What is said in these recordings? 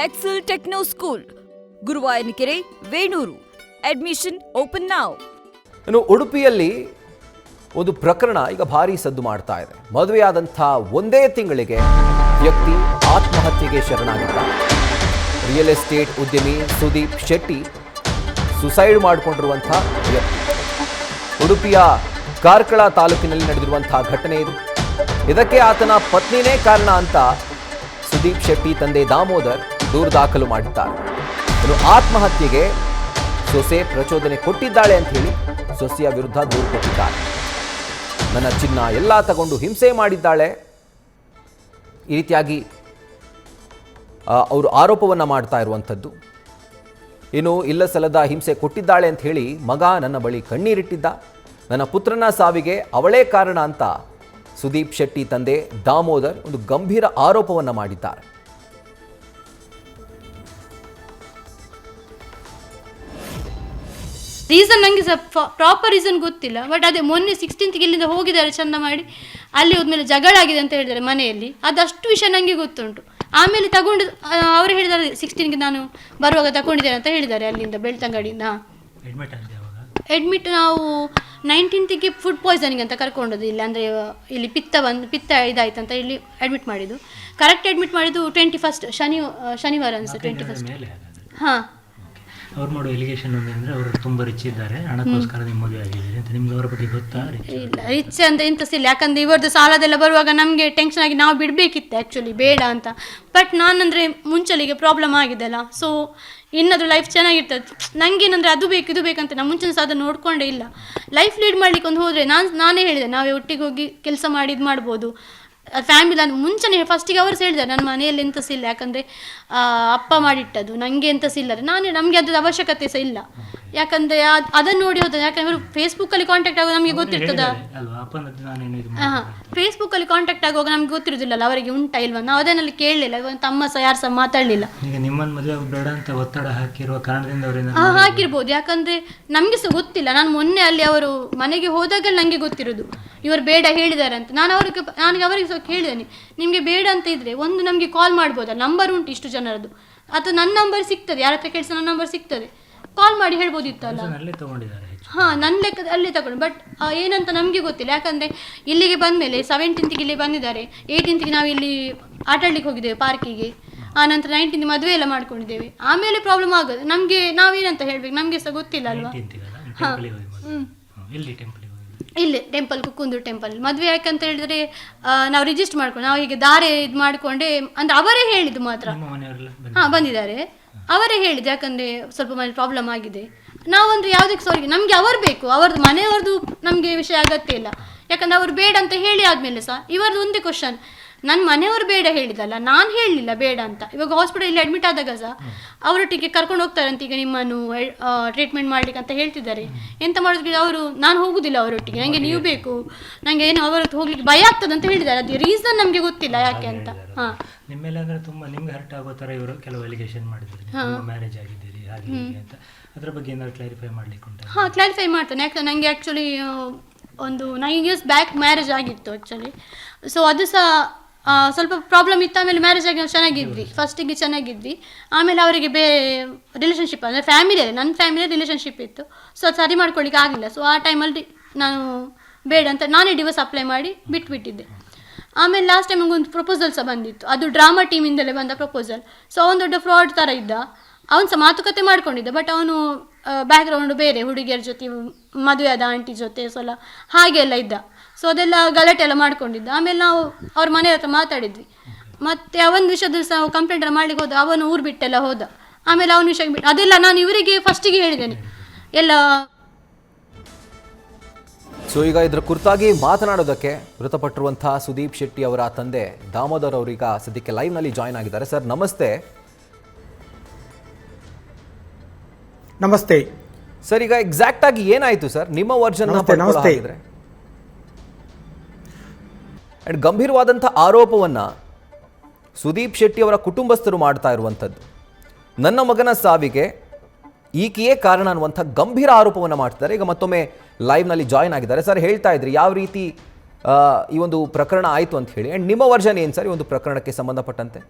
Excel techno school, Guruvayanakere, Venur. Admission open now. ಇನ್ನು ಉಡುಪಿಯಲ್ಲಿ ಒಂದು ಪ್ರಕರಣ ಈಗ ಭಾರಿ ಸದ್ದು ಮಾಡ್ತಾ ಇದೆ. ಮದುವೆಯಾದಂಥ ಒಂದೇ ತಿಂಗಳಿಗೆ ವ್ಯಕ್ತಿ ಆತ್ಮಹತ್ಯೆಗೆ ಶರಣಾಗಿದ್ದ. ರಿಯಲ್ ಎಸ್ಟೇಟ್ ಉದ್ಯಮಿ ಸುದೀಪ್ ಶೆಟ್ಟಿ ಸುಸೈಡ್ ಮಾಡಿಕೊಂಡಿರುವಂಥ ವ್ಯಕ್ತಿ. ಉಡುಪಿಯ ಕಾರ್ಕಳ ತಾಲೂಕಿನಲ್ಲಿ ನಡೆದಿರುವಂತಹ ಘಟನೆ ಇದು. ಇದಕ್ಕೆ ಆತನ ಪತ್ನಿನೇ ಕಾರಣ ಅಂತ ಸುದೀಪ್ ಶೆಟ್ಟಿ ತಂದೆ ದಾಮೋದರ್ ದೂರು ದಾಖಲು ಮಾಡಿದ್ದಾರೆ. ಇನ್ನು ಆತ್ಮಹತ್ಯೆಗೆ ಸೊಸೆ ಪ್ರಚೋದನೆ ಕೊಟ್ಟಿದ್ದಾಳೆ ಅಂತ ಹೇಳಿ ಸೊಸೆಯ ವಿರುದ್ಧ ದೂರು ಕೊಟ್ಟಿದ್ದಾರೆ. ನನ್ನ ಚಿನ್ನ ಎಲ್ಲ ತಗೊಂಡು ಹಿಂಸೆ ಮಾಡಿದ್ದಾಳೆ, ಈ ರೀತಿಯಾಗಿ ಅವರು ಆರೋಪವನ್ನು ಮಾಡ್ತಾ ಇರುವಂಥದ್ದು. ಇನ್ನು ಇಲ್ಲ ಸಲ್ಲದ ಹಿಂಸೆ ಕೊಟ್ಟಿದ್ದಾಳೆ ಅಂತ ಹೇಳಿ ಮಗ ನನ್ನ ಬಳಿ ಕಣ್ಣೀರಿಟ್ಟಿದ್ದ, ನನ್ನ ಪುತ್ರನ ಸಾವಿಗೆ ಅವಳೇ ಕಾರಣ ಅಂತ ಸುದೀಪ್ ಶೆಟ್ಟಿ ತಂದೆ ದಾಮೋದರ್ ಒಂದು ಗಂಭೀರ ಆರೋಪವನ್ನು ಮಾಡಿದ್ದಾರೆ. ರೀಸನ್ ನನಗೆ ಪ್ರಾಪರ್ ರೀಸನ್ ಗೊತ್ತಿಲ್ಲ, ಬಟ್ ಅದೇ ಮೊನ್ನೆ 16th ಇಲ್ಲಿಂದ ಹೋಗಿದ್ದಾರೆ ಚಂದ ಮಾಡಿ, ಅಲ್ಲಿ ಹೋದ್ಮೇಲೆ ಜಗಳ ಆಗಿದೆ ಅಂತ ಹೇಳಿದ್ದಾರೆ ಮನೆಯಲ್ಲಿ. ಅದಷ್ಟು ವಿಷಯ ನನಗೆ ಗೊತ್ತುಂಟು. ಆಮೇಲೆ ತಗೊಂಡು ಅವರು ಹೇಳಿದ್ದಾರೆ 16ಗೆ ನಾನು ಬರುವಾಗ ತಗೊಂಡಿದ್ದೇನೆ ಅಂತ ಹೇಳಿದ್ದಾರೆ ಅಲ್ಲಿಂದ ಬೆಳ್ತಂಗಡಿಯಿಂದ. ಅಡ್ಮಿಟ್ ನಾವು 19ಗೆ ಫುಡ್ ಪಾಯ್ಸನಿಂಗ್ ಅಂತ ಕರ್ಕೊಂಡದ್ದು. ಇಲ್ಲಿ ಅಂದರೆ ಇಲ್ಲಿ ಪಿತ್ತ ಇದಾಯ್ತು ಅಂತ ಇಲ್ಲಿ ಅಡ್ಮಿಟ್ ಮಾಡಿದ್ದು. ಕರೆಕ್ಟ್ ಅಡ್ಮಿಟ್ ಮಾಡಿದ್ದು 21st ಶನಿವಾರ ಅನ್ಸುತ್ತೆ, 21st. ಹಾಂ, ಅವ್ರು ಮಾಡೋ ಎಲಿಗೇಷನ್ ಅಂದರೆ ಅವರು ತುಂಬ ರಿಚ್ ಇದ್ದಾರೆ, ಹಣಕ್ಕೋಸ್ಕರ ನಿಮ್ಮ ಮದುವೆ ಆಗಿದೆ ಅಂತ. ನಿಮ್ಗೆ ಅವರ ಬಗ್ಗೆ ಗೊತ್ತಾ? ಇಲ್ಲ, ರಿಚ್ ಅಂತ ಎಂತಸಿಲ್ಲ. ಯಾಕಂದರೆ ಇವ್ರದ್ದು ಸಾಲದೆಲ್ಲ ಬರುವಾಗ ನಮಗೆ ಟೆನ್ಷನ್ ಆಗಿ ನಾವು ಬಿಡಬೇಕಿತ್ತು ಆ್ಯಕ್ಚುಲಿ, ಬೇಡ ಅಂತ. ಬಟ್ ನಾನಂದರೆ ಮುಂಚಲಿಗೆ ಪ್ರಾಬ್ಲಮ್ ಆಗಿದೆಲ್ಲ, ಸೊ ಇನ್ನಾದರೂ ಲೈಫ್ ಚೆನ್ನಾಗಿರ್ತದೆ. ನನಗೇನಂದರೆ ಅದು ಬೇಕು ಇದು ಬೇಕಂತ ನಾನು ಮುಂಚಿನ ಸಹ ಅದನ್ನು ನೋಡಿಕೊಂಡೇ ಇಲ್ಲ. ಲೈಫ್ ಲೀಡ್ ಮಾಡಲಿಕ್ಕೆ ಒಂದು ಹೋದರೆ ನಾನೇ ಹೇಳಿದೆ, ನಾವೇ ಒಟ್ಟಿಗೆ ಹೋಗಿ ಕೆಲಸ ಮಾಡಿ ಇದು ಮಾಡ್ಬೋದು ಫ್ಯಾಮಿಲಿ ಅಂತ. ಮುಂಚೆನೇ ಫಸ್ಟಿಗೆ ಅವರು ಹೇಳಿದ್ದಾರೆ, ನನ್ನ ಮನೆಯಲ್ಲಿ ಎಂತ ಸಿಲ್ಲ, ಯಾಕಂದರೆ ಅಪ್ಪ ಮಾಡಿಟ್ಟದು, ನನಗೆ ಎಂತ ಸಿಲ್ಲರೆ ನಮಗೆ ಅದ್ರ ಅವಶ್ಯಕತೆ ಸಹ ಇಲ್ಲ. ಯಾಕಂದರೆ ಅದನ್ನು ನೋಡಿ ಹೋದ, ಯಾಕಂದರೆ ಅವರು ಫೇಸ್ಬುಕ್ಕಲ್ಲಿ ಕಾಂಟ್ಯಾಕ್ಟ್ ಆಗುವಾಗ ನಮಗೆ ಗೊತ್ತಿರ್ತದ. ಹಾಂ, ಫೇಸ್ಬುಕ್ಕಲ್ಲಿ ಕಾಂಟ್ಯಾಕ್ಟ್ ಆಗುವಾಗ ನಮ್ಗೆ ಗೊತ್ತಿರೋದಿಲ್ಲಲ್ಲ ಅವರಿಗೆ ಉಂಟಾ ಇಲ್ವಾ. ನಾವು ಅದನ್ನಲ್ಲಿ ಕೇಳಲಿಲ್ಲ, ತಮ್ಮ ಸಹ ಯಾರು ಸಹ ಮಾತಾಡಲಿಲ್ಲ. ನಿಮ್ಮನ್ನು ಮದುವೆ ಬೇಡ ಅಂತ ಒತ್ತಡ ಹಾಕಿರುವ ಕಾರಣದಿಂದ ಹಾಕಿರ್ಬೋದು, ಯಾಕಂದರೆ ನಮಗೆ ಸಹ ಗೊತ್ತಿಲ್ಲ. ನಾನು ಮೊನ್ನೆ ಅಲ್ಲಿ ಅವರು ಮನೆಗೆ ಹೋದಾಗ ನನಗೆ ಗೊತ್ತಿರೋದು ಇವರು ಬೇಡ ಹೇಳಿದ್ದಾರೆ ಅಂತ. ನಾನು ಅವರಿಗೆ ಸಹ ಹೇಳಿದ್ದೇನೆ, ನಿಮಗೆ ಬೇಡ ಅಂತ ಇದ್ದರೆ ಒಂದು ನಮಗೆ ಕಾಲ್ ಮಾಡ್ಬೋದಲ್ಲ, ನಂಬರ್ ಉಂಟು ಇಷ್ಟು ಜನರದ್ದು, ಅಥವಾ ನನ್ನ ನಂಬರ್ ಸಿಗ್ತದೆ, ಯಾರ ಹತ್ರ ಕೆಲಸ ನನ್ನ ನಂಬರ್ ಸಿಗ್ತದೆ, ಕಾಲ್ ಮಾಡಿ ಹೇಳ್ಬೋದಿತ್ತಲ್ಲ. ಹಾಂ, ನನ್ನ ಲೆಕ್ಕದ ಅಲ್ಲೇ ತಗೊಂಡು. ಬಟ್ ಏನಂತ ನಮಗೆ ಗೊತ್ತಿಲ್ಲ, ಯಾಕಂದರೆ ಇಲ್ಲಿಗೆ ಬಂದಮೇಲೆ 17th ಇಲ್ಲಿ ಬಂದಿದ್ದಾರೆ, 18th ನಾವು ಇಲ್ಲಿ ಆಟಾಡ್ಲಿಕ್ಕೆ ಹೋಗಿದ್ದೇವೆ ಪಾರ್ಕಿಗೆ, ಆನಂತರ 19th ಮದುವೆ ಎಲ್ಲ ಮಾಡ್ಕೊಂಡಿದ್ದೇವೆ. ಆಮೇಲೆ ಪ್ರಾಬ್ಲಮ್ ಆಗೋದು ನಮಗೆ, ನಾವೇನಂತ ಹೇಳ್ಬೇಕು ನಮಗೆ ಸಹ ಗೊತ್ತಿಲ್ಲ ಅಲ್ವಾ. ಹಾಂ, ಇಲ್ಲಿ ಟೆಂಪಲ್, ಕುಕ್ಕುಂದೂರು ಟೆಂಪಲ್ ಮದುವೆ. ಯಾಕಂತ ಹೇಳಿದ್ರೆ ನಾವು ರಿಜಿಸ್ಟರ್ ಮಾಡ್ಕೊಂಡು ನಾವು ಹೀಗೆ ದಾರೆ ಇದು ಮಾಡಿಕೊಂಡೆ ಅಂದರೆ ಅವರೇ ಹೇಳಿದ್ದು ಮಾತ್ರ. ಹಾಂ, ಬಂದಿದ್ದಾರೆ, ಅವರೇ ಹೇಳಿದ್ದು. ಯಾಕಂದರೆ ಸ್ವಲ್ಪ ಮನೆ ಪ್ರಾಬ್ಲಮ್ ಆಗಿದೆ, ನಾವಂದರೆ ಯಾವುದಕ್ಕೆ ಸಾರಿ, ನಮಗೆ ಅವರು ಬೇಕು, ಅವ್ರದ್ದು ಮನೆಯವ್ರದ್ದು ನಮಗೆ ವಿಷಯ ಅಗತ್ಯ ಇಲ್ಲ. ಯಾಕಂದರೆ ಅವರು ಬೇಡ ಅಂತ ಹೇಳಿ ಆದಮೇಲೆ ಸಹ ಇವರದ್ದು ಒಂದೇ ಕ್ವಶನ್, ನನ್ನ ಮನೆಯವರು ಬೇಡ ಹೇಳಿದಲ್ಲ, ನಾನು ಹೇಳಲಿಲ್ಲ ಬೇಡ ಅಂತ. ಇವಾಗ ಹಾಸ್ಪಿಟಲಲ್ಲಿ ಅಡ್ಮಿಟ್ ಆದಾಗ ಸಹ ಅವರೊಟ್ಟಿಗೆ ಕರ್ಕೊಂಡು ಹೋಗ್ತಾರಂತ, ಈಗ ನಿಮ್ಮನ್ನು ಟ್ರೀಟ್ಮೆಂಟ್ ಮಾಡ್ಲಿಕ್ಕೆ ಅಂತ ಹೇಳ್ತಿದ್ದಾರೆ. ಎಂತ ಮಾಡೋದಕ್ಕೆ ಅವರು, ನಾನು ಹೋಗುದಿಲ್ಲ ಅವರೊಟ್ಟಿಗೆ, ನನಗೆ ನೀವು ಬೇಕು, ನನಗೆ ಏನು ಅವರದ್ದು ಹೋಗ್ಲಿಕ್ಕೆ ಭಯ ಆಗ್ತದೆ ಅಂತ ಹೇಳಿದ್ದಾರೆ. ಅದು ರೀಸನ್ ನಮಗೆ ಗೊತ್ತಿಲ್ಲ ಯಾಕೆ ಅಂತ. ಹಾಂ, ನಿಮ್ಮೆಲ್ಲ ಅಂದರೆ ತುಂಬ ನಿಮ್ಗೆ ಹರ್ಟ್ ಆಗೋ ಥರ ಇವರು ಕೆಲವು ಎಲಿಗೇಷನ್ ಮಾಡಿದ್ದಾರೆ, ಮ್ಯಾರೇಜ್ ಆಗಿದ್ದೀರಿ ಹಾಗೆ ಅಂತ. ಅದ್ರ ಬಗ್ಗೆ ಏನಾದ್ರು ಕ್ಲಾರಿಫೈ ಮಾಡ್ಲಿಕ್ಕೆ ಉಂಟು? ಹಾಂ, ಕ್ಲಾರಿಫೈ ಮಾಡ್ತಾನೆ. ಯಾಕಂದ್ರೆ ನನಗೆ ಆ್ಯಕ್ಚುಲಿ ಒಂದು 9 years ಬ್ಯಾಕ್ ಮ್ಯಾರೇಜ್ ಆಗಿತ್ತು ಆ್ಯಕ್ಚುಲಿ. ಸೊ ಅದು ಸಹ ಸ್ವಲ್ಪ ಪ್ರಾಬ್ಲಮ್ ಇತ್ತು. ಆಮೇಲೆ ಮ್ಯಾರೇಜ್ ಆಗಿ ನಾವು ಚೆನ್ನಾಗಿದ್ವಿ, ಫಸ್ಟಿಗೆ ಚೆನ್ನಾಗಿದ್ವಿ. ಆಮೇಲೆ ಅವರಿಗೆ ಬೇರೆ ರಿಲೇಷನ್ಶಿಪ್ ಅಂದರೆ ಫ್ಯಾಮಿಲಿಯಲ್ಲಿ, ನನ್ನ ಫ್ಯಾಮಿಲಿಯಲ್ಲಿ ರಿಲೇಷನ್ಶಿಪ್ ಇತ್ತು. ಸೊ ಅದು ಸರಿ ಮಾಡ್ಕೊಳ್ಳಿಕ್ಕೆ ಆಗಲಿಲ್ಲ. ಸೊ ಆ ಟೈಮಲ್ಲಿ ನಾನು ಬೇಡ ಅಂತ ನಾನೇ ಡಿವೋರ್ಸ್ ಅಪ್ಲೈ ಮಾಡಿ ಬಿಟ್ಬಿಟ್ಟಿದ್ದೆ. ಆಮೇಲೆ ಲಾಸ್ಟ್ ಟೈಮ್ ಒಂದು ಪ್ರಪೋಸಲ್ ಸಹ ಬಂದಿತ್ತು, ಅದು ಡ್ರಾಮಾ ಟೀಮಿಂದಲೇ ಬಂದ ಪ್ರಪೋಸಲ್. ಸೊ ಅವನು ದೊಡ್ಡ ಫ್ರಾಡ್ ಥರ ಇದ್ದ, ಅವನು ಸಹ ಮಾತುಕತೆ ಮಾಡ್ಕೊಂಡಿದ್ದ. ಬಟ್ ಅವನು ಬ್ಯಾಕ್ಗ್ರೌಂಡು ಬೇರೆ, ಹುಡುಗಿಯರ ಜೊತೆ, ಮದುವೆ ಆದ ಆಂಟಿ ಜೊತೆ ಸಲ ಹಾಗೆಲ್ಲ ಇದ್ದ. ಸೊ ಅದೆಲ್ಲ ಗಲಾಟೆ ಎಲ್ಲ ಮಾಡ್ಕೊಂಡಿದ್ದ. ಆಮೇಲೆ ನಾವು ಅವ್ರ ಮನೆ ಹತ್ರ ಮಾತಾಡಿದ್ವಿ. ಮತ್ತು ಅವನ ವಿಷಯದಲ್ಲಿ ಸಹ ಕಂಪ್ಲೇಂಟ್ ಎಲ್ಲ ಮಾಡ್ಲಿಕ್ಕೆ ಹೋದ, ಅವನು ಊರು ಬಿಟ್ಟೆಲ್ಲ ಹೋದ. ಆಮೇಲೆ ಅವನ ವಿಷಯ ಬಿಟ್ಟು ಅದೆಲ್ಲ ನಾನು ಇವರಿಗೆ ಫಸ್ಟಿಗೆ ಹೇಳಿದ್ದೇನೆ ಎಲ್ಲ. ಸೊ ಈಗ ಇದರ ಕುರಿತಾಗಿ ಮಾತನಾಡೋದಕ್ಕೆ ಮೃತಪಟ್ಟಿರುವಂತಹ ಸುದೀಪ್ ಶೆಟ್ಟಿ ಅವರ ತಂದೆ ದಾಮೋದರ್ ಅವರೀಗ ಸದ್ಯಕ್ಕೆ ಲೈವ್ನಲ್ಲಿ ಜಾಯ್ನ್ ಆಗಿದ್ದಾರೆ. ಸರ್ ನಮಸ್ತೆ. ನಮಸ್ತೆ ಸರ್, ಈಗ ಎಕ್ಸಾಕ್ಟ್ ಆಗಿ ಏನಾಯ್ತು ಸರ್ ನಿಮ್ಮ ವರ್ಜನ್? ಅಂಡ್ ಗಂಭೀರವಾದಂಥ ಆರೋಪವನ್ನ ಸುದೀಪ್ ಶೆಟ್ಟಿ ಅವರ ಕುಟುಂಬಸ್ಥರು ಮಾಡ್ತಾ ಇರುವಂಥದ್ದು, ನನ್ನ ಮಗನ ಸಾವಿಗೆ ಈಕೆಯೇ ಕಾರಣ ಅನ್ನುವಂಥ ಗಂಭೀರ ಆರೋಪವನ್ನು ಮಾಡ್ತಿದ್ದಾರೆ. ಈಗ ಮತ್ತೊಮ್ಮೆ ಲೈವ್ನಲ್ಲಿ ಜಾಯ್ನ್ ಆಗಿದ್ದಾರೆ. ಸರ್ ಹೇಳ್ತಾ ಇದ್ರಿ ಯಾವ ರೀತಿ ಈ ಒಂದು ಪ್ರಕರಣ ಆಯಿತು ಅಂತ ಹೇಳಿ. ಆ್ಯಂಡ್ ನಿಮ್ಮ ವರ್ಷನ್ ಏನು ಸರ್ ಈ ಒಂದು ಪ್ರಕರಣಕ್ಕೆ ಸಂಬಂಧಪಟ್ಟಂತೆ?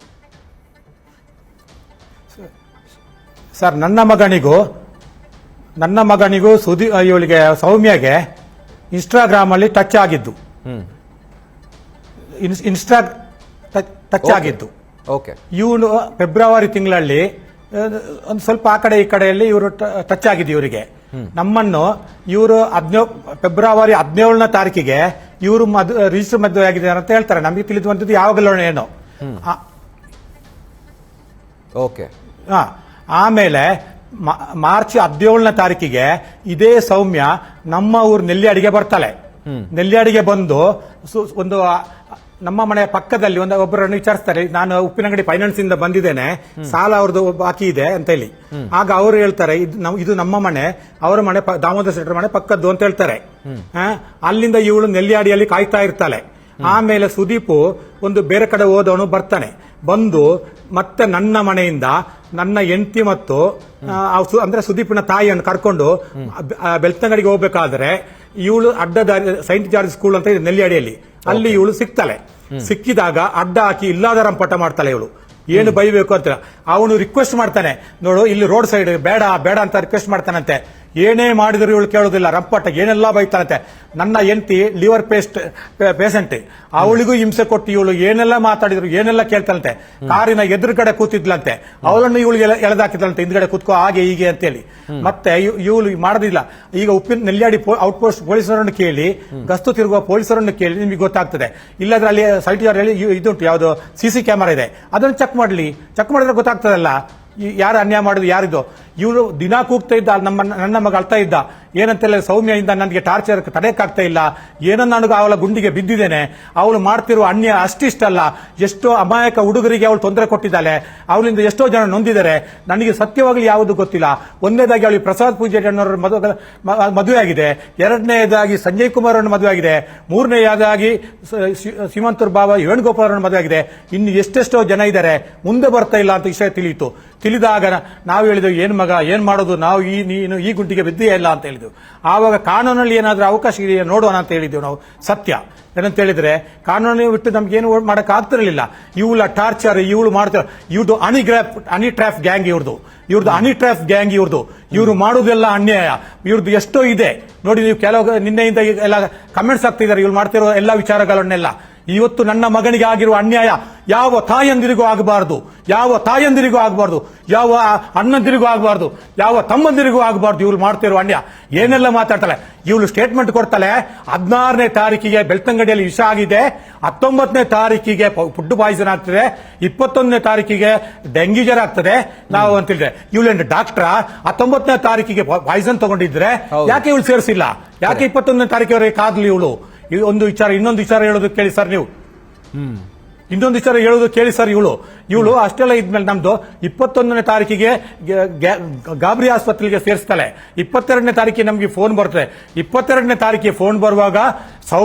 ಸರ್, ನನ್ನ ಮಗನಿಗೂ ಇವಳಿಗೆ ಸೌಮ್ಯಗೆ ಇನ್ಸ್ಟಾಗ್ರಾಮ್ ಅಲ್ಲಿ ಟಚ್ ಆಗಿದ್ದು. ಟಚ್ ಆಗಿದ್ದು. ಓಕೆ. ಇವನು ಫೆಬ್ರವರಿ ತಿಂಗಳಲ್ಲಿ ಒಂದು ಸ್ವಲ್ಪ ಆ ಕಡೆ ಈ ಕಡೆಯಲ್ಲಿ ಇವರು ಟಚ್ ಆಗಿದ್ದು ಇವರಿಗೆ. ನಮ್ಮನ್ನು ಇವರು ಫೆಬ್ರವರಿ 17ನೇ ತಾರೀಕಿಗೆ ಇವರು ರಿಜಿಸ್ಟರ್ ಮದುವೆ ಆಗಿದ್ದಾರೆ ಅಂತ ಹೇಳ್ತಾರೆ. ನಮಗೆ ತಿಳಿದುವಂಥದ್ದು ಯಾವಾಗಲೂ ಏನೋ. ಓಕೆ. ಆಮೇಲೆ ಮಾರ್ಚ್ 17ನೇ ತಾರೀಕಿಗೆ ಇದೇ ಸೌಮ್ಯ ನಮ್ಮ ಊರು ನೆಲ್ಲಿಯಾಡಿಗೆ ಬರ್ತಾಳೆ. ನೆಲ್ಲಿಯಾಡಿಗೆ ಬಂದು ಒಂದು ನಮ್ಮ ಮನೆಯ ಪಕ್ಕದಲ್ಲಿ ಒಬ್ಬರನ್ನು ವಿಚಾರಿಸ್ತಾರೆ, ನಾನು ಉಪ್ಪಿನಂಗಡಿ ಫೈನಾನ್ಸ್ ಇಂದ ಬಂದಿದ್ದೇನೆ, ಸಾಲ ಅವ್ರದ್ದು ಬಾಕಿ ಇದೆ ಅಂತ ಹೇಳಿ. ಆಗ ಅವರು ಹೇಳ್ತಾರೆ, ಇದು ನಮ್ಮ ಮನೆ, ಅವರ ಮನೆ ದಾಮೋದರ ಶೆಟ್ಟರ್ ಮನೆ ಪಕ್ಕದ್ದು ಅಂತ ಹೇಳ್ತಾರೆ. ಅಲ್ಲಿಂದ ಇವಳು ನೆಲ್ಲಿಯಾಡಿಯಲ್ಲಿ ಕಾಯ್ತಾ ಇರ್ತಾಳೆ. ಆಮೇಲೆ ಸುದೀಪ್ ಒಂದು ಬೇರೆ ಕಡೆ ಹೋದವನು ಬರ್ತಾನೆ. ಬಂದು ಮತ್ತೆ ನನ್ನ ಮನೆಯಿಂದ ನನ್ನ ಹೆಂಡತಿ ಮತ್ತು ಅಂದ್ರೆ ಸುದೀಪ್ನ ತಾಯಿಯನ್ನು ಕರ್ಕೊಂಡು ಬೆಳ್ತಂಗಡಿಗೆ ಹೋಗ್ಬೇಕಾದ್ರೆ ಇವಳು ಅಡ್ಡದಾರಿ ಸೈಂಟ್ ಜಾರ್ಜ್ ಸ್ಕೂಲ್ ಅಂತ ಇದೆ ನೆಲ್ಲಿಯಾಡಿಯಲ್ಲಿ, ಅಲ್ಲಿ ಇವಳು ಸಿಗ್ತಾಳೆ. ಸಿಕ್ಕಿದಾಗ ಅಡ್ಡ ಹಾಕಿ ಇಲ್ಲಾದ ರಂಪಾಟ ಮಾಡ್ತಾಳೆ ಇವಳು. ಏನು ಬೈಬೇಕು ಅಂತ ಅವನು ರಿಕ್ವೆಸ್ಟ್ ಮಾಡ್ತಾನೆ, ನೋಡು ಇಲ್ಲಿ ರೋಡ್ ಸೈಡ್ ಬೇಡ ಬೇಡ ಅಂತ ರಿಕ್ವೆಸ್ಟ್ ಮಾಡ್ತಾನಂತೆ. ಏನೇ ಮಾಡಿದ್ರು ಇವಳು ಕೇಳೋದಿಲ್ಲ, ರಂಪಾಟ ಏನೆಲ್ಲ ಬೈತಾನಂತೆ. ನನ್ನ ಹೆಂಡತಿ ಲಿವರ್ ಪೇಷಂಟ್, ಅವಳಿಗೂ ಹಿಂಸೆ ಕೊಟ್ಟು ಇವಳು ಏನೆಲ್ಲ ಮಾತಾಡಿದ್ರು ಏನೆಲ್ಲ ಕೇಳ್ತಾನಂತೆ. ಕಾರಿನ ಎದುರುಗಡೆ ಕೂತಿದ್ಲಂತೆ, ಅವಳನ್ನು ಇವಳು ಎಳೆದಾಕಿದ್ಲಂತೆ, ಹಿಂದ್ಗಡೆ ಕೂತ್ಕೋ ಹಾಗೆ ಹೀಗೆ ಅಂತೇಳಿ. ಮತ್ತೆ ಇವಳು ಮಾಡೋದಿಲ್ಲ. ಈಗ ನೆಲ್ಲಿಯಾಡಿ ಔಟ್ ಪೋಸ್ಟ್ ಪೊಲೀಸರನ್ನು ಕೇಳಿ, ಗಸ್ತು ತಿರುಗುವ ಪೊಲೀಸರನ್ನು ಕೇಳಿ ನಿಮಗೆ ಗೊತ್ತಾಗ್ತದೆ. ಇಲ್ಲಾದ್ರೆ ಅಲ್ಲಿ ಸೈಟ್ ಹೇಳಿ ಇದುಂಟು, ಯಾವುದು CC ಕ್ಯಾಮರಾ ಇದೆ, ಅದನ್ನು ಚೆಕ್ ಮಾಡಿದ್ರೆ ಗೊತ್ತಾಗ್ತದಲ್ಲ ಯಾರು ಅನ್ಯಾಯ ಮಾಡುದು ಯಾರಿದು. ಇವರು ದಿನ ಕೂಗ್ತಾ ಇದ್ದ, ನನ್ನ ಮಗ ಅಳ್ತಾ ಇದ್ದ, ಏನಂತೆಲ್ಲ ಸೌಮ್ಯದಿಂದ ನನಗೆ ಟಾರ್ಚರ್ ತಡೆಯಕ್ಕಾಗ್ತಾ ಇಲ್ಲ, ಏನೋ ನನಗೂ ಅವಳ ಗುಂಡಿಗೆ ಬಿದ್ದಿದ್ದೇನೆ, ಅವಳು ಮಾಡ್ತಿರುವ ಅನ್ಯಾಯ ಅಷ್ಟಿಷ್ಟಲ್ಲ, ಎಷ್ಟೋ ಅಮಾಯಕ ಹುಡುಗರಿಗೆ ಅವಳು ತೊಂದರೆ ಕೊಟ್ಟಿದ್ದಾಳೆ, ಅವಳಿಂದ ಎಷ್ಟೋ ಜನ ನೊಂದಿದ್ದಾರೆ, ನನಗೆ ಸತ್ಯವಾಗಲಿ ಯಾವುದು ಗೊತ್ತಿಲ್ಲ. ಒಂದನೇದಾಗಿ ಅವಳಿಗೆ ಪ್ರಸಾದ್ ಪೂಜಾರಿ ಅನ್ನೋರ ಮದುವೆ ಆಗಿದೆ, ಎರಡನೇದಾಗಿ ಸಂಜಯ್ ಕುಮಾರ್ ಅವರನ್ನು ಮದುವೆ ಆಗಿದೆ, ಮೂರನೇದಾಗಿ ಸೀಮಂತೂರ್ ಬಾಬಾ ವೇಣುಗೋಪಾಲ್ ಅವರನ್ನು ಮದುವೆ ಆಗಿದೆ. ಇನ್ನು ಎಷ್ಟೆಷ್ಟೋ ಜನ ಇದ್ದಾರೆ, ಮುಂದೆ ಬರ್ತಾ ಇಲ್ಲ ಅಂತ ವಿಷಯ ತಿಳಿದಾಗ ನಾವು ಹೇಳಿದೆವು, ಏನ್ ಮಗ ಏನ್ ಮಾಡೋದು, ನಾವು ನೀನು ಈ ಗುಂಡಿಗೆ ಬಿದ್ದೇ ಇಲ್ಲ ಅಂತ ಹೇಳಿದೆವು. ಆವಾಗ ಕಾನೂನಲ್ಲಿ ಏನಾದ್ರೂ ಅವಕಾಶ ಇದೆಯಾ ನೋಡೋಣ ಅಂತ ಹೇಳಿದೆವು ನಾವು. ಸತ್ಯ ಏನಂತ ಹೇಳಿದ್ರೆ ಕಾನೂನು ಬಿಟ್ಟು ನಮ್ಗೇನು ಮಾಡಕ್ ಆಗ್ತಿರಲಿಲ್ಲ. ಇವಳ ಟಾರ್ಚರ್ ಇವಳು ಮಾಡ್ತಾರೆ, ಇವ್ರದ್ದು ಹನಿ ಟ್ರಾಫ್ ಗ್ಯಾಂಗ್ ಇವ್ರು ಮಾಡೋದೆಲ್ಲ ಅನ್ಯಾಯ, ಇವ್ರದ್ದು ಎಷ್ಟೋ ಇದೆ ನೋಡಿ. ನೀವು ಕೆಲವು ನಿನ್ನೆಯಿಂದ ಎಲ್ಲ ಕಮೆಂಟ್ಸ್ ಆಗ್ತಿದ್ದಾರೆ ಇವ್ರು ಮಾಡ್ತಿರೋ ಎಲ್ಲ ವಿಚಾರಗಳನ್ನೆಲ್ಲ. ಇವತ್ತು ನನ್ನ ಮಗನಿಗೆ ಆಗಿರುವ ಅನ್ಯಾಯ ಯಾವ ತಾಯಂದಿರಿಗೂ ಆಗಬಾರದು, ಯಾವ ಅಣ್ಣಂದಿರಿಗೂ ಆಗಬಾರದು, ಯಾವ ತಮ್ಮಂದಿರಿಗೂ ಆಗಬಾರದು. ಇವ್ರು ಮಾಡ್ತಿರೋ ಅನ್ಯಾಯ ಏನೆಲ್ಲ ಮಾತಾಡ್ತಾಳೆ. ಇವಳು ಸ್ಟೇಟ್ಮೆಂಟ್ ಕೊಡ್ತಾಳೆ, 16ನೇ ತಾರೀಕಿಗೆ ಬೆಳ್ತಂಗಡಿಯಲ್ಲಿ ವಿಷ ಆಗಿದೆ, 19ನೇ ತಾರೀಕಿಗೆ ಫುಡ್ ಪಾಯ್ಸನ್ ಆಗ್ತದೆ, 21ನೇ ತಾರೀಕಿಗೆ ಡೆಂಗಿ ಜ್ವರ ಆಗ್ತದೆ ನಾವು ಅಂತ ಹೇಳಿದ್ರೆ, ಇವಳೇನು ಡಾಕ್ಟ್ರ? 19ನೇ ತಾರೀಕಿಗೆ ಪಾಯ್ಸನ್ ತಗೊಂಡಿದ್ರೆ ಯಾಕೆ ಇವಳು ಸೇರಿಸಿಲ್ಲ? ಯಾಕೆ 21ನೇ ತಾರೀಕಿವರೆಗೆ ಕಾದ್ಲಿ ಇವಳು? ಒಂದು ವಿಚಾರ, ಇನ್ನೊಂದು ವಿಚಾರ ಹೇಳೋದು ಕೇಳಿ ಸರ್ ನೀವು. ಇನ್ನೊಂದು ವಿಚಾರ ಹೇಳೋದು ಕೇಳಿ ಸರ್. ಇವಳು ಅಷ್ಟೆಲ್ಲ ಇದ್ಮೇಲೆ ನಮ್ದು 21ನೇ ತಾರೀಕಿಗೆ ಗಾಬರಿ ಆಸ್ಪತ್ರೆಗೆ ಸೇರಿಸ್ತಾಳೆ. 22ನೇ ತಾರೀಕಿಗೆ ನಮ್ಗೆ ಫೋನ್ ಬರ್ತದೆ. 22ನೇ ತಾರೀಕಿಗೆ ಫೋನ್ ಬರುವಾಗ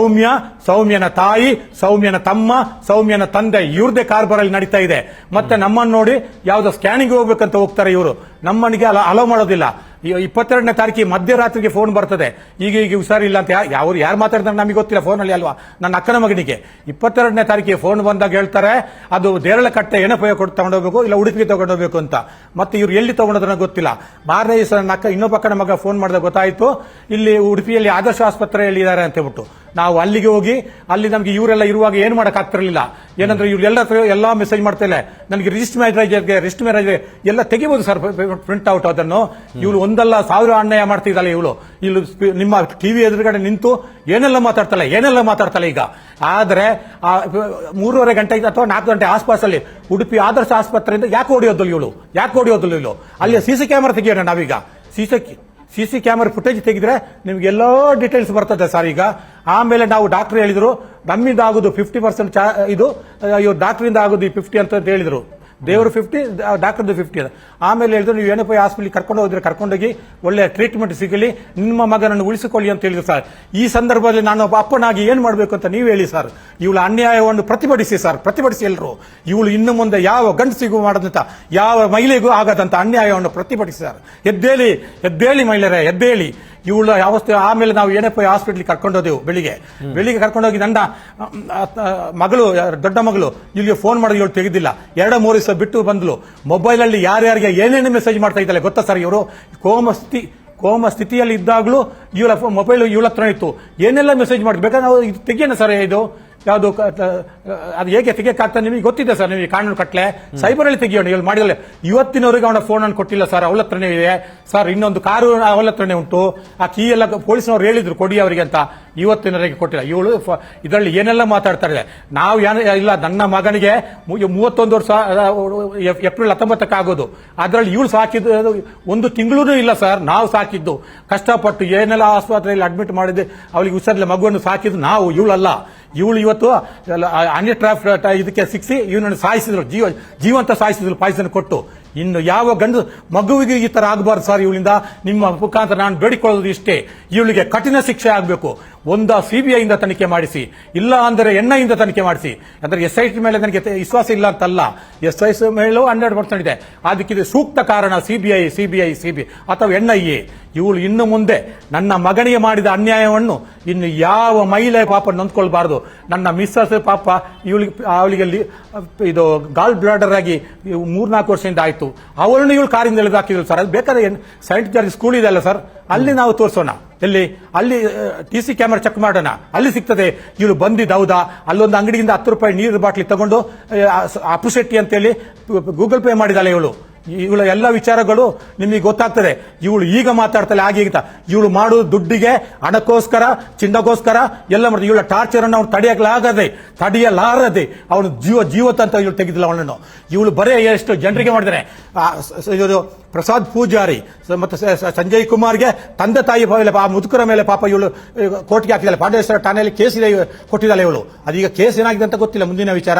ಸೌಮ್ಯನ ತಾಯಿ, ಸೌಮ್ಯನ ತಮ್ಮ, ಸೌಮ್ಯನ ತಂದೆ ಇವ್ರದೇ ಕಾರ್ಬಾರಲ್ಲಿ ನಡೀತಾ ಇದೆ. ಮತ್ತೆ ನಮ್ಮನ್ನು ನೋಡಿ ಯಾವ್ದೋ ಸ್ಕ್ಯಾನಿಂಗ್ ಹೋಗ್ಬೇಕಂತ ಹೋಗ್ತಾರೆ ಇವರು, ನಮ್ಮನಿಗೆ ಅಲೋ ಮಾಡೋದಿಲ್ಲ. 22ನೇ ತಾರೀಕಿಗೆ ಮಧ್ಯರಾತ್ರಿಗೆ ಫೋನ್ ಬರ್ತದೆ, ಈಗ ಹುಷಾರಿಲ್ಲ ಅಂತ. ಯಾರು ಮಾತಾಡ್ತಾರೆ ನಮಗೆ ಗೊತ್ತಿಲ್ಲ, ಫೋನಲ್ಲಿ ಅಲ್ವಾ. ನನ್ನ ಅಕ್ಕನ ಮಗನಿಗೆ 22ನೇ ತಾರೀಕಿಗೆ ಫೋನ್ ಬಂದಾಗ ಹೇಳ್ತಾರೆ, ಅದು ದೇರಳಕಟ್ಟೆ ಏನಪ್ಪ ತಗೊಂಡೋಗ್ಬೇಕು, ಇಲ್ಲ ಉಡುಪಿಗೆ ತಗೊಂಡೋಗ್ಬೇಕು ಅಂತ. ಮತ್ತೆ ಇವ್ರು ಎಲ್ಲಿ ತಗೊಂಡೋದ್ರ ಗೊತ್ತಿಲ್ಲ. ಮಾರನೇ ದಿವಸ ನನ್ನ ಅಕ್ಕ ಇನ್ನೊಬ್ಬ ಅಕ್ಕನ ಮಗ ಫೋನ್ ಮಾಡಿದಾಗ ಗೊತ್ತಾಯ್ತು, ಇಲ್ಲಿ ಉಡುಪಿಯಲ್ಲಿ ಆದರ್ಶ ಆಸ್ಪತ್ರೆಯಲ್ಲಿ ಇದ್ದಾರೆ ಅಂತ ಹೇಳ್ಬಿಟ್ಟು. ನಾವು ಅಲ್ಲಿಗೆ ಹೋಗಿ ಅಲ್ಲಿ ನಮ್ಗೆ ಇವರೆಲ್ಲ ಇರುವಾಗ ಏನು ಮಾಡಕ್ ಆಗ್ತಿರಲಿಲ್ಲ. ಏನಂದ್ರೆ ಇವ್ರೆಲ್ಲ ಮೆಸೇಜ್ ಮಾಡ್ತಾರೆ, ನನಗೆ ರಿಜಿಸ್ಟರ್ ಮ್ಯಾರೇಜ್ ಎಲ್ಲ ತೆಗಿಬಹುದು ಸರ್ ಪ್ರಿಂಟ್ ಔಟ್. ಅದನ್ನು ಇವಳು ಒಂದಲ್ಲ 1000 ಅನ್ಯಾಯ ಮಾಡ್ತಿದ್ದಾಳೆ ಇವಳು ನಿಮ್ಮ ಟಿವಿ ಎದುರುಗಡೆ ನಿಂತು ಏನೆಲ್ಲ ಮಾತಾಡ್ತಾಳೆ ಈಗ. ಆದ್ರೆ 3:30 ಗಂಟೆ ಅಥವಾ 4 ಗಂಟೆ ಆಸ್ಪಾಸಲ್ಲಿ ಉಡುಪಿ ಆದರ್ಶ ಆಸ್ಪತ್ರೆಯಿಂದ ಯಾಕೆ ಹೊಡೆಯೋದಿಲ್ಲ ಇವಳು? ಅಲ್ಲಿ CC ಕ್ಯಾಮರಾ ತೆಗಿಯೋಣ ನಾವೀಗ. CC ಕ್ಯಾಮರಾ ಫುಟೇಜ್ ತೆಗೆದ್ರೆ ನಿಮ್ಗೆ ಎಲ್ಲೋ ಡೀಟೇಲ್ಸ್ ಬರ್ತದೆ ಸರ್ ಈಗ. ಆಮೇಲೆ ನಾವು ಡಾಕ್ಟರ್ ಹೇಳಿದ್ರು, ನಮ್ಮಿಂದ ಆಗೋದು 50% ಇದು, ಡಾಕ್ಟರಿಂದ ಆಗೋದು 50 ಅಂತ ಹೇಳಿದ್ರು. ದೇವರು 50, ಡಾಕ್ಟರ್ದು 50 ಅಂತ. ಆಮೇಲೆ ಹೇಳಿದ್ರು, ನೀವು ಏನಪ್ಪ ಹಾಸ್ಪಿಟಲ್ ಕರ್ಕೊಂಡೋಗಿ ಒಳ್ಳೆ ಟ್ರೀಟ್ಮೆಂಟ್ ಸಿಗಲಿ, ನಿಮ್ಮ ಮಗನನ್ನು ಉಳಿಸಿಕೊಳ್ಳಿ ಅಂತ ಹೇಳಿದ್ರು ಸರ್. ಈ ಸಂದರ್ಭದಲ್ಲಿ ನಾನು ಒಬ್ಬ ಅಪ್ಪನಾಗಿ ಏನ್ ಮಾಡಬೇಕು ಅಂತ ನೀವು ಹೇಳಿ ಸರ್. ಇವಳ ಅನ್ಯಾಯವನ್ನು ಪ್ರತಿಭಟಿಸಿ ಎಲ್ಲರೂ. ಇವಳು ಇನ್ನು ಮುಂದೆ ಯಾವ ಗಂಡಸಿಗೂ ಮಾಡದಂತ, ಯಾವ ಮಹಿಳೆಗೂ ಆಗದಂತ ಅನ್ಯಾಯವನ್ನು ಪ್ರತಿಭಟಿಸಿ ಸರ್. ಎದ್ದೇಳಿ ಮಹಿಳೆಯರೇ, ಎದ್ದೇಳಿ. ಇವಳ ಅವಸ್ಥೆ. ಆಮೇಲೆ ನಾವು ಏನಪ್ಪ ಹಾಸ್ಪಿಟ್ಲಿಗೆ ಕರ್ಕೊಂಡೋದೆವು. ಬೆಳಿಗ್ಗೆ ಕರ್ಕೊಂಡೋಗಿ ನನ್ನ ಮಗಳು, ದೊಡ್ಡ ಮಗಳು ಇಲ್ಲಿಗೆ ಫೋನ್ ಮಾಡೋದು ಇವಳು ತೆಗೆದಿಲ್ಲ. 2-3 ದಿವಸ ಬಿಟ್ಟು ಬಂದ್ಲು. ಮೊಬೈಲಲ್ಲಿ ಯಾರ್ಯಾರಿಗೆ ಏನೇನು ಮೆಸೇಜ್ ಮಾಡ್ತಾ ಇದ್ದಾಳೆ ಗೊತ್ತಾ ಸರ್? ಇವರು ಕೋಮ ಸ್ಥಿತಿಯಲ್ಲಿ ಇದ್ದಾಗಲೂ ಇವಳ ಮೊಬೈಲ್ ಇವಳ ಹತ್ರ ಇತ್ತು. ಏನೆಲ್ಲ ಮೆಸೇಜ್ ಮಾಡಿ ಬೇಕಾದ್ರೆ ನಾವು ಇದು ತೆಗಿಯೋಣ ಸರ್. ಇದು ಯಾವುದು ಅದು ಹೇಗೆ ತೆಗಿಯಕ್ಕಾಗ್ತದೆ ನಿಮಗೆ ಗೊತ್ತಿದೆ ಸರ್? ನಿಮಗೆ ಕಾನೂನು ಕಟ್ಲೆ ಸೈಬರಲ್ಲಿ ತೆಗಿಯೋಣ. ಇವಳು ಮಾಡಿದಲ್ಲ. ಇವತ್ತಿನವರೆಗೆ ಅವನ ಫೋನ್ ಅನ್ನು ಕೊಟ್ಟಿಲ್ಲ ಸರ್. ಅವಳ ಹತ್ರನೇ ಇದೆ ಸರ್. ಇನ್ನೊಂದು ಕಾರು ಅವಳ ಹತ್ರನೇ ಉಂಟು. ಆ ಕೀ ಎಲ್ಲ ಪೊಲೀಸ್ನವ್ರು ಹೇಳಿದ್ರು ಕೊಡಿ ಅವರಿಗೆ ಅಂತ. ಇವತ್ತಿನವರೆಗೆ ಕೊಟ್ಟಿಲ್ಲ. ಇವಳು ಇದರಲ್ಲಿ ಏನೆಲ್ಲ ಮಾತಾಡ್ತಾ ಇದೆ. ನಾವು ಇಲ್ಲ, ನನ್ನ ಮಗನಿಗೆ 31 ವರ್ಷ ಏಪ್ರಿಲ್ 19ಕ್ಕೆ ಆಗೋದು. ಅದರಲ್ಲಿ ಇವಳು ಸಾಕಿದ್ದು 1 ತಿಂಗಳೂ ಇಲ್ಲ ಸರ್. ನಾವು ಸಾಕಿದ್ದು ಕಷ್ಟಪಟ್ಟು ಏನೆಲ್ಲ ಆಸ್ಪತ್ರೆಯಲ್ಲಿ ಅಡ್ಮಿಟ್ ಮಾಡಿದ್ದೆ. ಅವಳಿಗೆ ಹುಷಾರಿಲ್ಲ, ಮಗುವನ್ನು ಸಾಕಿದ್ದು ನಾವು, ಇವಳಲ್ಲ. ಇವಳು ಇವತ್ತು ಅನ್ಯಟ್ರಾಫ್ ಇದಕ್ಕೆ ಸಿಕ್ಸಿ ಇವನನ್ನು ಸಾಯಿಸಿದ್ರು, ಜೀವಂತ ಸಾಯಿಸಿದ್ರು ಪಾಯ್ಸನ್ ಕೊಟ್ಟು. ಇನ್ನು ಯಾವ ಗಂಡು ಮಗುವಿಗೆ ಈ ತರ ಆಗಬಾರ್ದು ಸರ್. ಇವಳಿಂದ ನಿಮ್ಮ ಮುಖಾಂತರ ನಾನು ಬೇಡಿಕೊಳ್ಳೋದು ಇಷ್ಟೇ, ಇವಳಿಗೆ ಕಠಿಣ ಶಿಕ್ಷೆ ಆಗಬೇಕು. ಒಂದು CBI ಇಂದ ತನಿಖೆ ಮಾಡಿಸಿ, ಇಲ್ಲ ಅಂದರೆ NIA ಇಂದ ತನಿಖೆ ಮಾಡಿಸಿ. ಅಂದ್ರೆ SIT ಮೇಲೆ ನನಗೆ ವಿಶ್ವಾಸ ಇಲ್ಲ ಅಂತಲ್ಲ, SIT ಮೇಲೂ 100% ಇದೆ. ಅದಕ್ಕೆ ಸೂಕ್ತ ಕಾರಣ CBI ಅಥವಾ NIA. ಇವಳು ಇನ್ನು ಮುಂದೆ ನನ್ನ ಮಗನಿಗೆ ಮಾಡಿದ ಅನ್ಯಾಯವನ್ನು ಇನ್ನು ಯಾವ ಮಹಿಳೆ ಪಾಪ ನೊಂದ್ಕೊಳ್ಬಾರ್ದು. ನನ್ನ ಮಿಸ್ಸಸ್ ಪಾಪ ಅವಳಿಗೆ ಇದು ಗಾಲ್ ಬ್ಲಾಡರ್ ಆಗಿ 3-4 ವರ್ಷದಿಂದ ಆಯ್ತು. ಅವಳನ್ನು ಇವಳು ಕಾರಿಂದ ಎಳೆದು ಹಾಕಿದ್ರು ಸರ್. ಅದು ಬೇಕಾದ್ರೆ ಸೈಂಟ್ ಜಾರ್ಜ್ ಸ್ಕೂಲ್ ಇದೆ ಅಲ್ಲ ಸರ್, ಅಲ್ಲಿ ನಾವು ತೋರಿಸೋಣ. ಅಲ್ಲಿ TC ಕ್ಯಾಮೆರಾ ಚೆಕ್ ಮಾಡೋಣ, ಅಲ್ಲಿ ಸಿಗ್ತದೆ ಇವಳು ಬಂದಿದ್ದು ಹೌದಾ. ಅಲ್ಲೊಂದು ಅಂಗಡಿಯಿಂದ 10 ರೂಪಾಯಿ ನೀರು ಬಾಟ್ಲಿ ತಗೊಂಡು ಅಪ್ಪುಶೆಟ್ಟಿ ಅಂತೇಳಿ ಗೂಗಲ್ ಪೇ ಮಾಡಿದಾಳೆ ಇವಳು. ಇವಳ ಎಲ್ಲ ವಿಚಾರಗಳು ನಿಮಗೆ ಗೊತ್ತಾಗ್ತದೆ. ಇವಳು ಈಗ ಮಾತಾಡ್ತಾಳೆ ಆಗೀಗ. ಇವಳು ಮಾಡುವ ದುಡ್ಡಿಗೆ, ಹಣಕ್ಕೋಸ್ಕರ, ಚಿನ್ನಗೋಸ್ಕರ ಎಲ್ಲ ಮಾಡ್ತಾರೆ. ಇವಳ ಟಾರ್ಚರ್ ಅನ್ನು ಅವ್ನು ತಡೆಯಲಾರದೆ ಅವನು ಜೀವತ ಅಂತ ಇವಳು ತೆಗೆದಿಲ್ಲ ಅವಳನ್ನು. ಇವಳು ಬರೇ ಎಷ್ಟು ಜನರಿಗೆ ಮಾಡಿದಾರೆ. ಪ್ರಸಾದ್ ಪೂಜಾರಿ ಮತ್ತೆ ಸಂಜಯ್ ಕುಮಾರ್ಗೆ ತಂದೆ ತಾಯಿ ಆ ಮುದುಕರ ಮೇಲೆ ಪಾಪ ಇವಳು ಕೋರ್ಟ್ಗೆ ಹಾಕಿದಾಳೆ. ಪಾಂಡೇಶ್ವರ ಠಾಣೆಯಲ್ಲಿ ಕೇಸ್ ಕೊಟ್ಟಿದ್ದಾಳೆ ಇವಳು. ಅದೀಗ ಕೇಸ್ ಏನಾಗಿದೆ ಅಂತ ಗೊತ್ತಿಲ್ಲ, ಮುಂದಿನ ವಿಚಾರ.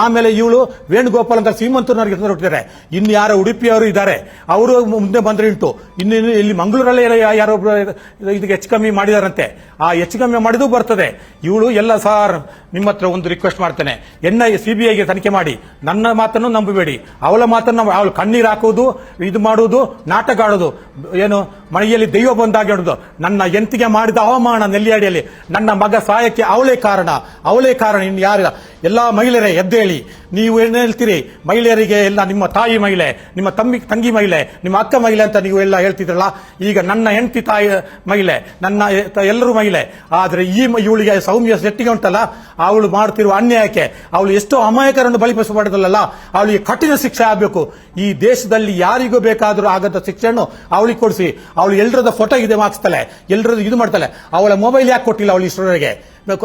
ಆಮೇಲೆ ಇವಳು ವೇಣುಗೋಪಾಲ್ ಅಂತ ಶ್ರೀಮಂತನವರಿಗೆ ಹುಟ್ಟಿದ್ದಾರೆ. ಇನ್ನು ಯಾರೋ ಉಡುಪಿಯವರು ಇದ್ದಾರೆ, ಅವರು ಮುಂದೆ ಬಂದ್ರೆ ಉಂಟು. ಇನ್ನು ಇಲ್ಲಿ ಮಂಗಳೂರಲ್ಲಿ ಯಾರೊಬ್ರು ಇದಕ್ಕೆ ಹೆಚ್ಚು ಕಮ್ಮಿ ಮಾಡಿದಾರಂತೆ. ಆ ಹೆಚ್ಚು ಕಮ್ಮಿ ಮಾಡಿದ್ದು ಬರ್ತದೆ. ಇವಳು ಎಲ್ಲ ಸಾರ್ ನಿಮ್ಮ ಹತ್ರ ಒಂದು ರಿಕ್ವೆಸ್ಟ್ ಮಾಡ್ತೇನೆ, CBIಗೆ ತನಿಖೆ ಮಾಡಿ. ನನ್ನ ಮಾತನ್ನು ನಂಬಬೇಡಿ, ಅವಳ ಮಾತನ್ನು. ಅವಳು ಕಣ್ಣೀರು ಹಾಕುವುದು, ಇದು ಮಾಡುವುದು, ನಾಟಕ ಆಡೋದು, ಏನು ಮನೆಯಲ್ಲಿ ದೈವ ಬಂದಾಗಿ ಆಡೋದು. ನನ್ನ ಎಂತಿಗೆ ಮಾಡಿದ ಅವಮಾನ ನೆಲ್ಲಿಯಾಡಿಯಲ್ಲಿ ನನ್ನ ಮಗ ಸಾಯಕ್ಕೆ ಅವಳೇ ಕಾರಣ. ಇನ್ನು ಯಾರಿಲ್ಲ. ಎಲ್ಲಾ ಮಹಿಳೆಯರೇ ಎದ್ದೇಳಿ. ನೀವು ಏನ್ ಹೇಳ್ತೀರಿ? ಮಹಿಳೆಯರಿಗೆ ಎಲ್ಲ ನಿಮ್ಮ ತಾಯಿ ಮಹಿಳೆ, ನಿಮ್ಮ ತಂಗಿ ಮಹಿಳೆ, ನಿಮ್ಮ ಅಕ್ಕ ಮಹಿಳೆ ಅಂತ ನೀವು ಎಲ್ಲ ಹೇಳ್ತಿದ್ರಲ್ಲ. ಈಗ ನನ್ನ ಹೆಂಡತಿ ತಾಯಿ ಮಹಿಳೆ, ನನ್ನ ಎಲ್ಲರೂ ಮಹಿಳೆ. ಆದ್ರೆ ಇವಳಿಗೆ ಸೌಮ್ಯ ಶೆಟ್ಟಿಗೆ ಉಂಟಲ್ಲ, ಅವಳು ಮಾಡ್ತಿರುವ ಅನ್ಯಾಯಕ್ಕೆ, ಅವಳು ಎಷ್ಟೋ ಅಮಾಯಕರನ್ನು ಬಲಿಪಡಿಸಬಾರ್ದಲ್ಲ, ಅವಳಿಗೆ ಕಠಿಣ ಶಿಕ್ಷೆ ಆಗಬೇಕು. ಈ ದೇಶದಲ್ಲಿ ಯಾರಿಗೂ ಬೇಕಾದರೂ ಆಗದ ಶಿಕ್ಷೆಯನ್ನು ಅವಳಿಗೆ ಕೊಡಿಸಿ. ಅವಳು ಎಲ್ಲರದ ಫೋಟೋ ಇದೆ ಹಾಕ್ಸ್ತಾಳೆ, ಎಲ್ಲರದ್ದು ಇದು ಮಾಡ್ತಾಳೆ. ಅವಳ ಮೊಬೈಲ್ ಯಾಕೆ ಕೊಟ್ಟಿಲ್ಲ ಅವಳು ಇಷ್ಟರವರೆಗೆ?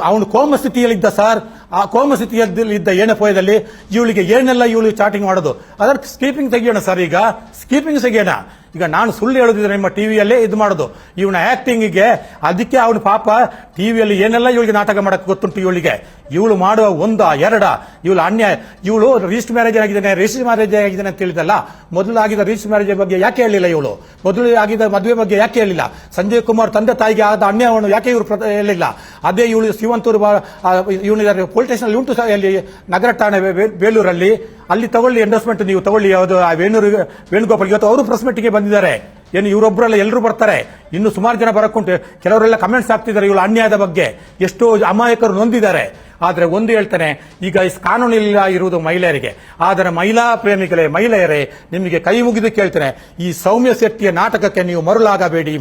ಅವನು ಕೋಮ ಸ್ಥಿತಿಯಲ್ಲಿದ್ದ ಸರ್. ಆ ಕೋಮ ಸ್ಥಿತಿಯಲ್ಲಿದ್ದ ಏನಪೋಯದಲ್ಲಿ ಇವಳಿಗೆ ಏನೆಲ್ಲ ಇವಳು ಚಾಟಿಂಗ್ ಮಾಡೋದು. ಅದರ ಸ್ಕೀಪಿಂಗ್ ತೆಗಿಯೋಣ ಸರ್. ಈಗ ಸ್ಕೀಪಿಂಗ್ ತೆಗಿಯೋಣ. ಈಗ ನಾನು ಸುಳ್ಳು ಹೇಳೋದಿದ್ರೆ ನಿಮ್ಮ ಟಿವಿಯಲ್ಲೇ ಇದು ಮಾಡೋದು. ಇವನ ಆಕ್ಟಿಂಗ್ಗೆ ಅದಕ್ಕೆ ಅವನು ಪಾಪ ಟಿವಿಯಲ್ಲಿ ಏನೆಲ್ಲ ಇವಳಿಗೆ ನಾಟಕ ಮಾಡಕ್ಕೆ ಗೊತ್ತುಂಟು ಇವಳಿಗೆ. ಇವಳು ಮಾಡುವ 1-2 ಇವಳು ಅನ್ಯಾಯ. ಇವಳು ರಿಜಿಸ್ಟರ್ ಮ್ಯಾರೇಜ್ ಆಗಿದ್ದಾನೆ ಅಂತ ಹೇಳಿದಲ್ಲ. ಮೊದಲು ಆಗಿದ್ದ ರಿಜಿಸ್ಟರ್ ಮ್ಯಾರೇಜ್ ಬಗ್ಗೆ ಯಾಕೆ ಹೇಳಿಲ್ಲ ಇವಳು? ಮೊದಲು ಆಗಿದ್ದ ಮದುವೆ ಬಗ್ಗೆ ಯಾಕೆ ಹೇಳಿಲ್ಲ? ಸಂಜಯ್ ಕುಮಾರ್ ತಂದೆ ತಾಯಿಗೆ ಆದ ಅನ್ಯಾಯವನ್ನು ಯಾಕೆ ಇವರು ಹೇಳಿಲ್ಲ? ಅದೇ ಇವಳು ಶಿವಂತೂರು ಇವನು ಪೊಲೀಸ್ ಸ್ಟೇಷನ್ ಉಂಟು ಅಲ್ಲಿ ನಗರ ಠಾಣೆ ಬೇಲೂರಲ್ಲಿ. ಅಲ್ಲಿ ತಗೊಳ್ಳಿ ಎಂಡೋಸ್ಮೆಂಟ್, ನೀವು ತಗೊಳ್ಳಿ. ಯಾವುದು ವೇಣುಗೋಪಾಲ್ ಇವತ್ತು ಅವರು ಪ್ರೆಸ್ ಮೀಟ್ಗೆ ಬಂದಿದ್ದಾರೆ. ಏನು ಇವರೊಬ್ಬರಲ್ಲ, ಎಲ್ಲರೂ ಬರ್ತಾರೆ. ಇನ್ನು ಸುಮಾರು ಜನ ಬರಕ್ಕುಂಟು. ಕೆಲವರೆಲ್ಲ ಕಮೆಂಟ್ಸ್ ಹಾಕ್ತಿದ್ದಾರೆ ಇವಳು ಅನ್ಯಾಯದ ಬಗ್ಗೆ. ಎಷ್ಟೋ ಅಮಾಯಕರು ನೊಂದಿದ್ದಾರೆ. ಆದರೆ ಒಂದು ಹೇಳ್ತಾನೆ, ಈಗ ಕಾನೂನಿಲ್ಲ ಇರುವುದು ಮಹಿಳೆಯರಿಗೆ. ಆದರೆ ಮಹಿಳಾ ಪ್ರೇಮಿಗಳೇ, ಮಹಿಳೆಯರೇ, ನಿಮಗೆ ಕೈ ಮುಗಿದು ಕೇಳ್ತೇನೆ, ಈ ಸೌಮ್ಯ ಶೆಟ್ಟಿಯ ನಾಟಕಕ್ಕೆ ನೀವು ಮರುಳಾಗಬೇಡಿ.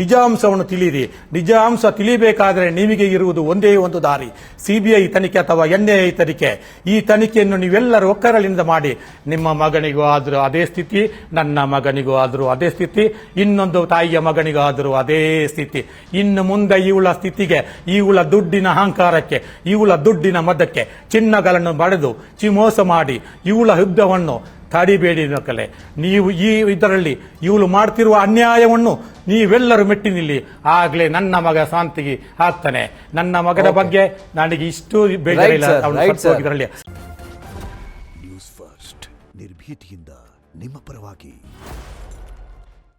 ನಿಜಾಂಶವನ್ನು ತಿಳಿಯಿರಿ. ನಿಜಾಂಶ ತಿಳಿಯಬೇಕಾದರೆ ನಿಮಗೆ ಇರುವುದು ಒಂದೇ ಒಂದು ದಾರಿ, CBI ತನಿಖೆ ಅಥವಾ NIA ತನಿಖೆ. ಈ ತನಿಖೆಯನ್ನು ನೀವೆಲ್ಲರೂ ಒಕ್ಕರಳಿಂದ ಮಾಡಿ. ನಿಮ್ಮ ಮಗನಿಗೂ ಆದರೂ ಅದೇ ಸ್ಥಿತಿ, ನನ್ನ ಮಗನಿಗೂ ಆದರೂ ಅದೇ ಸ್ಥಿತಿ, ಇನ್ನೊಂದು ತಾಯಿಯ ಮಗನಿಗೂ ಆದರೂ ಅದೇ ಸ್ಥಿತಿ. ಇನ್ನು ಮುಂದೆ ಇವಳ ಸ್ಥಿತಿಗೆ, ಇವಳ ದುಡ್ಡಿನ ಅಹಂಕಾರಕ್ಕೆ, ಇವಳ ದುಡ್ಡಿನ ಮದಕ್ಕೆ ಚಿನ್ನಗಳನ್ನು ಬಡಿದು ಮೋಸ ಮಾಡಿ ಇವಳ ಯುದ್ಧವನ್ನು ತಡಿಬೇಡಿ ಮಕ್ಕಳೇ. ನೀವು ಇದರಲ್ಲಿ ಇವಳು ಮಾಡ್ತಿರುವ ಅನ್ಯಾಯವನ್ನು ನೀವೆಲ್ಲರೂ ಮೆಟ್ಟಿ ನಿಲ್ಲಿ. ಆಗ್ಲೇ ನನ್ನ ಮಗ ಶಾಂತಿಗೆ ಆಗ್ತಾನೆ. ನನ್ನ ಮಗನ ಬಗ್ಗೆ ನನಗೆ ಇಷ್ಟು ಬೇಜಾರಿಲ್ಲ. ಇದರಲ್ಲಿ ನ್ಯೂಸ್ ಫಸ್ಟ್ ನಿರ್ಭೀತಿಯಿಂದ ನಿಮ್ಮ ಪರವಾಗಿ.